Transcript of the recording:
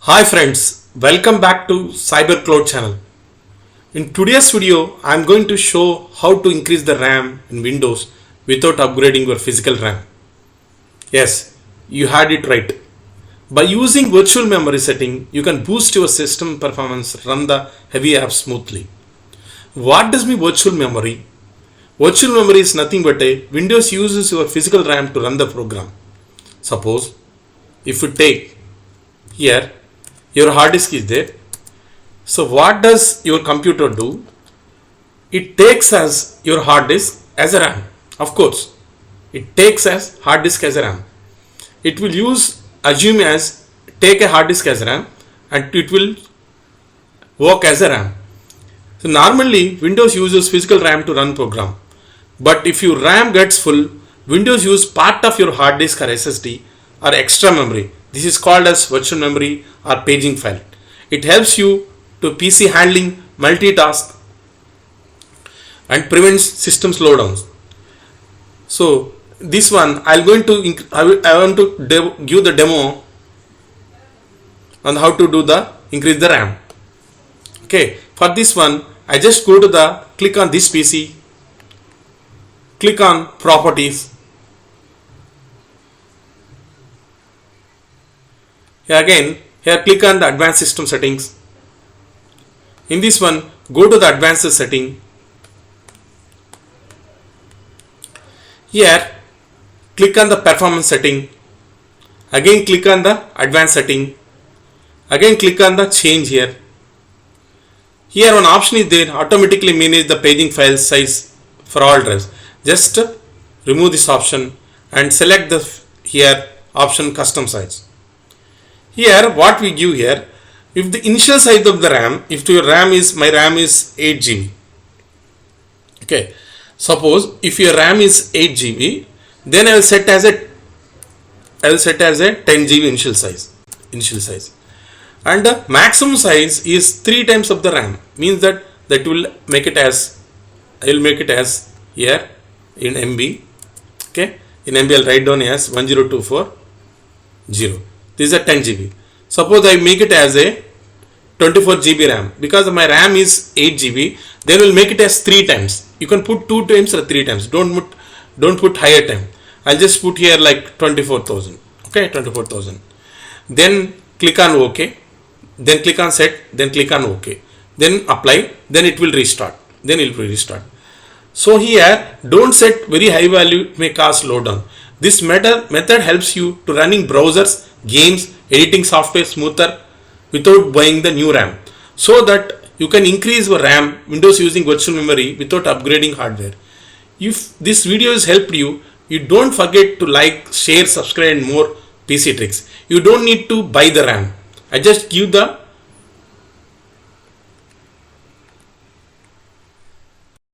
Hi friends, welcome back to Cyber Cloud channel. In today's video, I am going to show how to increase the RAM in Windows without upgrading your physical RAM. Yes, you had it right. By using virtual memory setting, you can boost your system performance, run the heavy apps smoothly. What does mean virtual memory? Virtual memory is nothing but a Windows uses your physical RAM to run the program. Suppose if you take here your hard disk is there. So what does your computer do? It takes as your hard disk as a RAM. Of course, it takes as hard disk as a RAM. It will assume as take a hard disk as RAM and it will work as a RAM. So normally Windows uses physical RAM to run program. But if your RAM gets full, Windows use part of your hard disk or SSD or extra memory. This is called as virtual memory or paging file. It helps you to PC handling, multitask and prevents system slowdowns. So this one I want to give the demo on how to do the increase the RAM. Okay, for this one I just go to the click on this PC, click on properties. Here click on the advanced system settings. In this one, go to the advanced setting. Here click on the performance setting. Again click on the advanced setting. Again click on the change here. Here one option is there, automatically manage the paging file size for all drives. Just remove this option and select the here option custom size. Here what we give here, if the initial size of the RAM, if your RAM is, my RAM is 8 GB. Okay, suppose if your RAM is 8 GB, then I will set as a 10 GB initial size. And the maximum size is 3 times of the RAM, means that will make it as, I will make it as here in MB. Okay, in MB I will write down as 10240. This is a 10 GB. Suppose I make it as a 24 GB RAM, because my RAM is 8 GB, then will make it as 3 times. You can put 2 times or 3 times. Don't put higher time. I'll just put here like 24,000. Okay, 24,000. Then click on OK. Then click on set. Then click on OK. Then apply. Then it will restart. So here don't set very high value, it may cause slowdown. This method helps you to running browsers, games, editing software smoother without buying the new RAM, so that you can increase your RAM Windows using virtual memory without upgrading hardware. If this video has helped you, you don't forget to like, share, subscribe and more PC tricks. You don't need to buy the RAM. I just give the